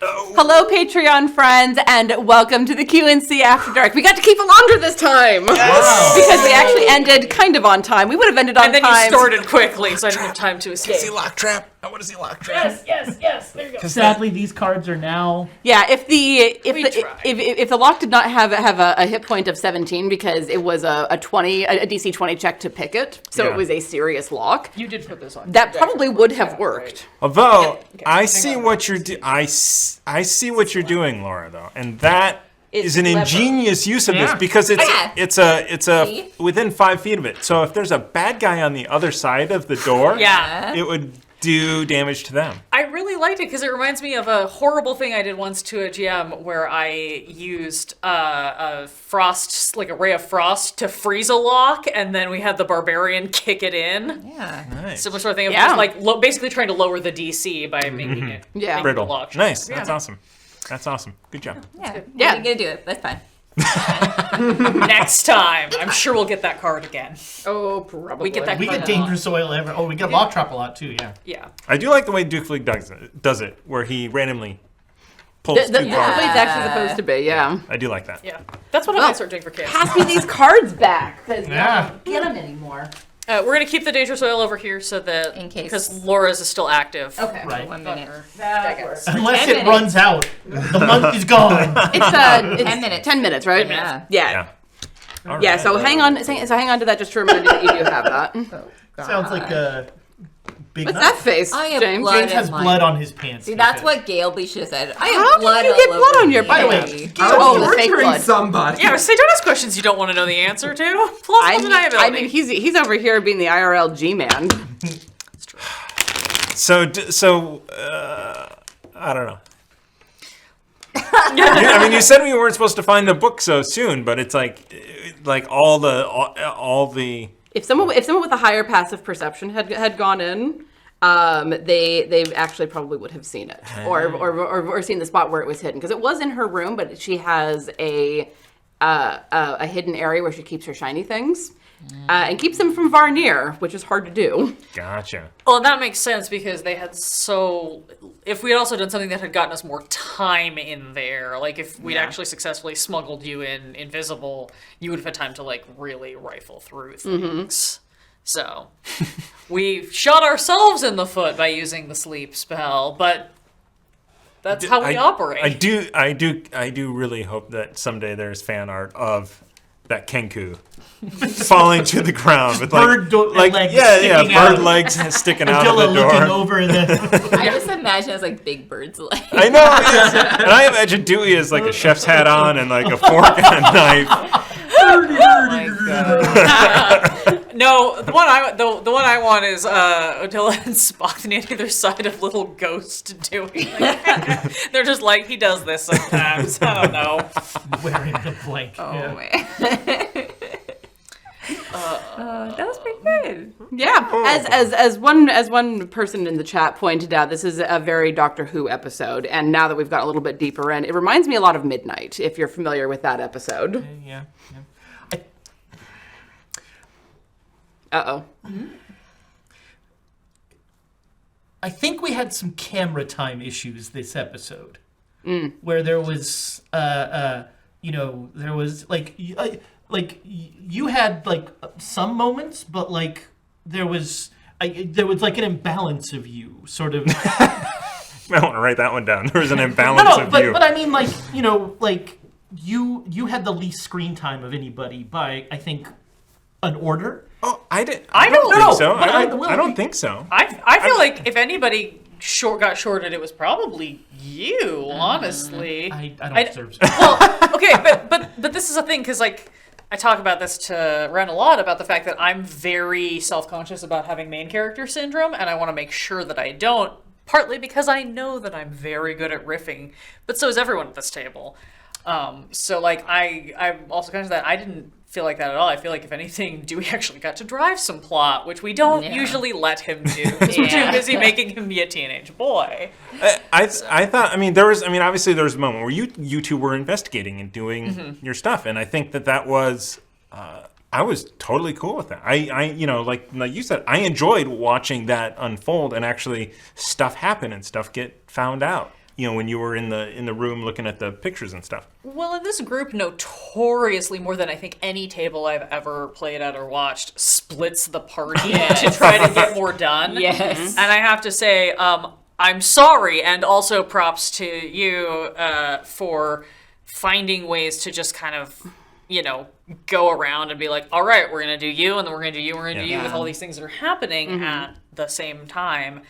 Hello, Patreon friends, and welcome to the QNC After Dark. We got to keep it longer this time. Yes. Because we actually ended kind of on time. We would have ended on time. And then you started quickly, so I didn't have time to escape. See lock trap. I want to see lock trap. Yes. There you go. Sadly, these cards are now... Yeah, if the lock did not have a hit point of 17 because it was a DC 20 check to pick it, so it was a serious lock. You did put this on. That probably would have worked. Although I see what you're I see what you're doing, Laura, though, and that is an ingenious use of this because it's a within 5 feet of it. So if there's a bad guy on the other side of the door, it would do damage to them. I really liked it because it reminds me of a horrible thing I did once to a GM where I used a frost, like a ray of frost, to freeze a lock, and then we had the barbarian kick it in. Yeah. Nice. Similar sort of thing. Of just like basically trying to lower the DC by making it making brittle. the lock. Nice. That's awesome. That's awesome. Good job. Yeah. You're gonna do it. That's fine. Next time, I'm sure we'll get that card again. Oh, probably. We get that. We card get a lot. Dangerous Oil ever. Oh, we get Lock Trap a lot, too, yeah. Yeah. I do like the way Duke Fleek does it, where he randomly pulls two The way cards. it's actually supposed to be, yeah. I do like that. Yeah. That's what I might start doing for kids. Pass me these cards back, because Yeah. I don't get them anymore. We're going to keep the dangerous oil over here so that... In case. Because Laura's is still active. Okay. Right. 1 minute. That works. Unless 10 it minutes. runs out. The month is gone. It's 10 minutes. 10 minutes, right? 10 minutes. Yeah. All Yeah, right. so hang on to that just to remind you that you do have that. Sounds like a big What's nut. that face, I have James? blood. James has blood on his pants. See, he that's said. what Gail B should have said. I have How blood did you get all blood over on your me. By the way, Baby. Oh, the fake torturing blood. somebody. Yeah, say don't ask questions you don't want to know the answer to. Plausible deniability. I mean, he's over here being the IRL G-man. So I don't know. I mean, you said we weren't supposed to find the book so soon, but it's like all the. If someone with a higher passive perception had gone in, they actually probably would have seen it or seen the spot where it was hidden, because it was in her room, but she has a hidden area where she keeps her shiny things. And keeps them from Varnier, which is hard to do. Gotcha. Well, that makes sense because they had if we had also done something that had gotten us more time in there, like if we'd actually successfully smuggled you in invisible, you would have had time to like really rifle through things. So we shot ourselves in the foot by using the sleep spell, but that's how we operate. I do really hope that someday there's fan art of that Kenku falling to the ground with Bird legs sticking bird out. legs sticking out of Adela the looking door. over and then... I just imagine it's like Big Bird's leg. I know, and I imagine Dewey has like a chef's hat on and like a fork and a knife. No, the one I want is Attila and Spock on either side of little ghost doing. They're just like, he does this sometimes. I don't know. wearing the blank. Oh, yeah. man. That was pretty good. Yeah, as one person in the chat pointed out, this is a very Doctor Who episode, and now that we've got a little bit deeper in, it reminds me a lot of Midnight, if you're familiar with that episode. Yeah. Uh-oh. I think we had some camera time issues this episode, where there was, there was you had like some moments, but like there was like an imbalance of you, sort of. I want to write that one down. There was an imbalance of you. But I mean, like you had the least screen time of anybody by, I think, an order. Oh, I don't know, think so. but I don't think so. I feel like if anybody got shorted, it was probably you. Honestly, I don't deserve so. Well, okay, but this is a thing because like I talk about this to Ren a lot about the fact that I'm very self-conscious about having main character syndrome, and I want to make sure that I don't. Partly because I know that I'm very good at riffing, but so is everyone at this table. So like I'm also conscious that I didn't feel like that at all. I feel like if anything, Dewey actually got to drive some plot, which we don't usually let him do because we're too busy making him be a teenage boy. I thought. I mean, obviously there was a moment where you two were investigating and doing your stuff, and I think that was. I was totally cool with that. I like you said, I enjoyed watching that unfold and actually stuff happen and stuff get found out. when you were in the room looking at the pictures and stuff. Well, in this group, notoriously more than I think any table I've ever played at or watched, splits the party to try to get more done. Yes. And I have to say, I'm sorry, and also props to you for finding ways to just kind of, go around and be like, all right, we're going to do you, and then we're going to do you, we're going to do you, with all these things that are happening at the same time.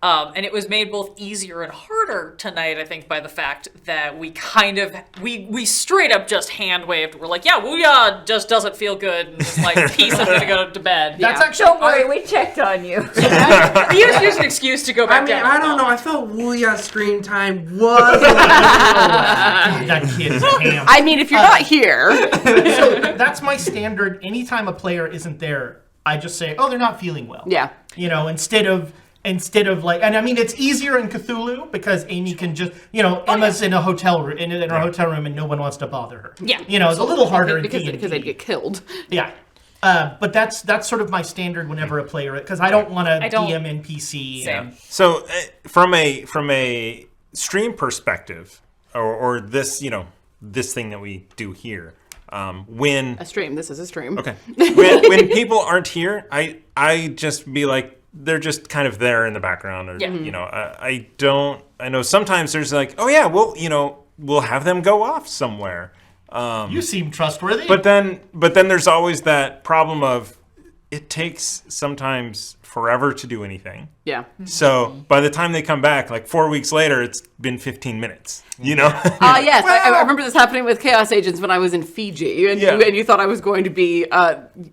And it was made both easier and harder tonight, I think, by the fact that we kind of, we straight up just hand waved. We're like, yeah, Wooya just doesn't feel good. And just like, peace, I'm going to go to bed. That's actually. Don't worry, we checked on you. He just used an excuse to go back down. I don't know. I felt Wooya's screen time was a little That kid's a ham. I mean, if you're not here, So that's my standard. Anytime a player isn't there, I just say, "Oh, they're not feeling well." yeah. Instead of like, and I mean, it's easier in Cthulhu because Amy can just, Emma's in a hotel room, in her hotel room, and no one wants to bother her. Yeah. It's a little harder because in D&D. they'd get killed. Yeah. But that's sort of my standard whenever a player, because I don't want to DM NPC. Same. So from a stream perspective, or this this thing that we do here, when A stream. This is a stream. okay, when people aren't here, I just be like, they're just kind of there in the background, or I know sometimes there's like, oh yeah, we'll have them go off somewhere. You seem trustworthy. But then there's always that problem of it takes sometimes forever to do anything. Yeah. So by the time they come back, like 4 weeks later, it's been 15 minutes. Yes, I remember this happening with Chaos Agents when I was in Fiji, and you thought I was going to be.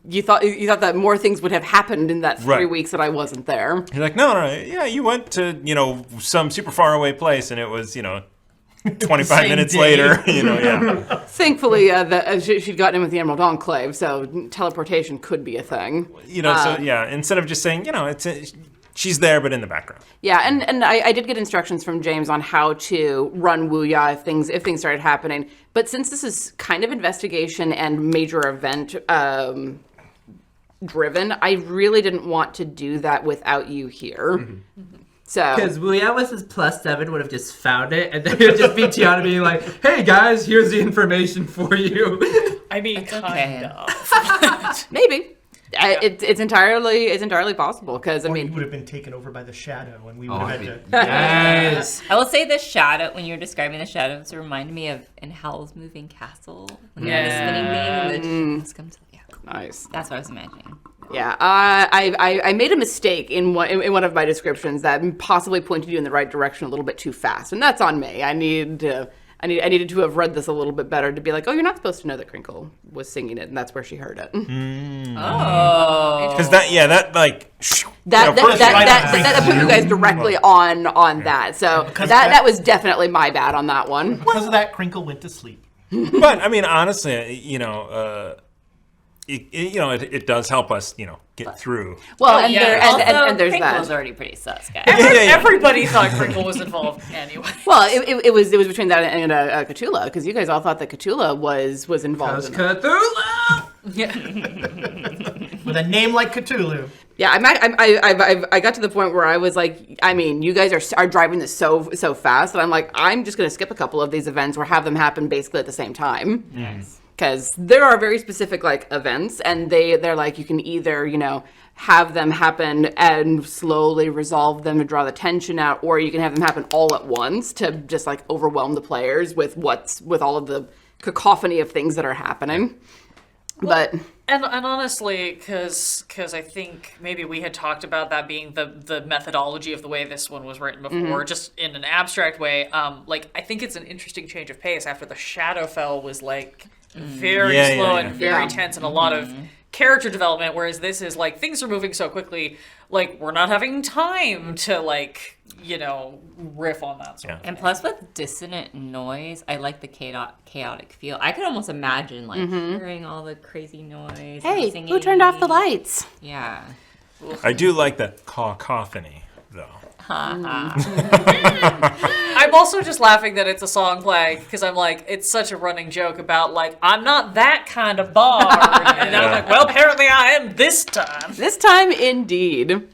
You thought that more things would have happened in that 3 weeks that I wasn't there. You're like, no, yeah, you went to some super far away place, and it was 25 minutes day. later. Yeah. Thankfully, she'd gotten in with the Emerald Enclave, so teleportation could be a thing. Instead of just saying, she's there, but in the background. Yeah, and I did get instructions from James on how to run Wooya if things started happening. But since this is kind of investigation and major event driven, I really didn't want to do that without you here. Mm-hmm. So Because Wooya with his +7 would have just found it, and then it would just be Tiana being like, hey guys, here's the information for you. I mean, kind of. maybe. It's entirely possible because I we mean would have been taken over by the shadow, and we would have had to. Yes. I will say the shadow, when you're describing the shadows, it reminded me of in Howl's Moving Castle. When you had the spinning thing and the comes. Yeah, cool. nice. That's what I was imagining. Yeah, I made a mistake in one of my descriptions that possibly pointed you in the right direction a little bit too fast, and that's on me. I needed to have read this a little bit better to be like, oh, you're not supposed to know that Crinkle was singing it, and that's where she heard it. Oh, Because that That put you guys directly on that. So that was definitely my bad on that one. Because of that, Crinkle went to sleep. But I mean, honestly, it does help us, get through. Well, and also, there's Crinkle's that. already pretty sus, guys. Everybody thought Crinkle was involved anyway. Well, it was between that and Cthulhu, because you guys all thought that Cthulhu was involved. Cthulhu! With a name like Cthulhu. Yeah, I got to the point where I was like, I mean, you guys are driving this so fast that I'm like, I'm just going to skip a couple of these events or have them happen basically at the same time. Yes. Because there are very specific events, and they're like, you can either have them happen and slowly resolve them to draw the tension out, or you can have them happen all at once to just overwhelm the players with all of the cacophony of things that are happening. Well, but and honestly, because I think maybe we had talked about that being the methodology of the way this one was written before, just in an abstract way. I think it's an interesting change of pace after the Shadowfell was very slow and very tense and a lot of character development, whereas this is things are moving so quickly, we're not having time to riff on that sort of thing. And plus with dissonant noise, I like the chaotic feel. I could almost imagine hearing all the crazy noise. hey, and singing. who turned off the lights? Yeah. I do like the cacophony, though. I'm also just laughing that it's a song playing because I'm like, it's such a running joke about I'm not that kind of bard. And I'm like, well, apparently I am this time. This time, indeed.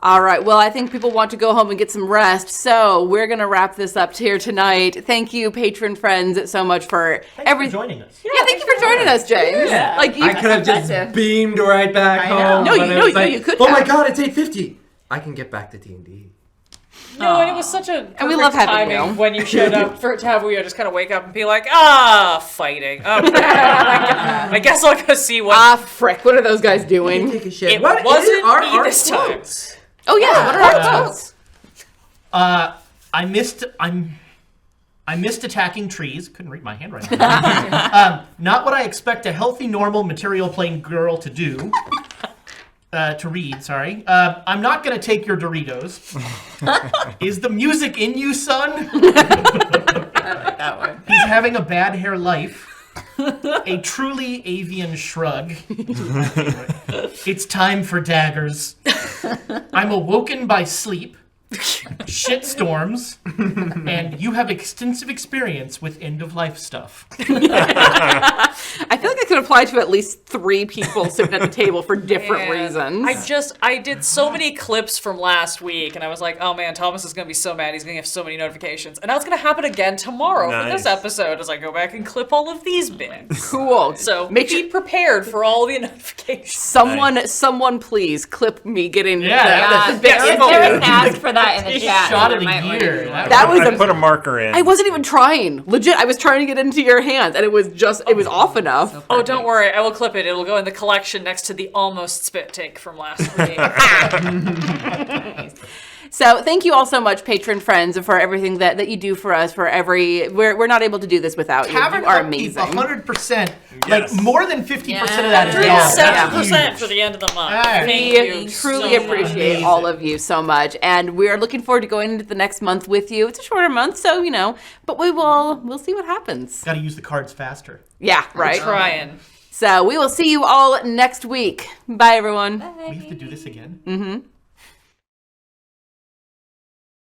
All right. Well, I think people want to go home and get some rest, so we're going to wrap this up here tonight. Thank you, patron friends, so much for Thanks for joining us. Yeah, thank you for joining us, James. Yeah. Like I could have just beamed right back home. No, but you it was you could oh my have. god, it's 8:50. I can get back to D&D. No, and it was such a And we love perfect having timing you. when you showed up to have we just kind of wake up and be like, fighting. Okay. I guess I'll go see what. Frick, what are those guys doing? Take a shit. It What wasn't is our me this time. quotes? Oh, yeah, what are our quotes? I missed attacking trees. Couldn't read my handwriting. Not what I expect a healthy, normal, material-playing girl to do. To read, sorry. I'm not gonna take your Doritos. Is the music in you, son? I like that one. He's having a bad hair life. A truly avian shrug. It's time for daggers. I'm awoken by sleep, shit storms, and you have extensive experience with end-of-life stuff. I feel like I could apply to at least 3 people sitting at the table for different reasons. I did so many clips from last week, and I was like, oh man, Thomas is going to be so mad. He's going to have so many notifications. And now it's going to happen again tomorrow for this episode as I go back and clip all of these bits. Cool. So Make be sure prepared for all the notifications. someone please clip me getting Yeah. the big If there was ask for that in the chat. Shot of there the might year. already be one. That was I put a marker in. I wasn't even trying. Legit, I was trying to get into your hands, and it was off enough. Oh, don't worry. I will clip it. It'll go in the collection next to the almost spit take from last week. So thank you all so much, patron friends, for everything that you do for us. We're not able to do this without you. Tavern You are upkeep, amazing. 100%. Yes. Like, more than 50% of that is Yeah. gone. 7% for the end of the month. Alright. Thank We you truly so much. appreciate all of you so much, and we are looking forward to going into the next month with you. It's a shorter month, so but we'll see what happens. Gotta use the cards faster. Yeah, right. Trying. So we will see you all next week. Bye, everyone. We have to do this again? Mm-hmm.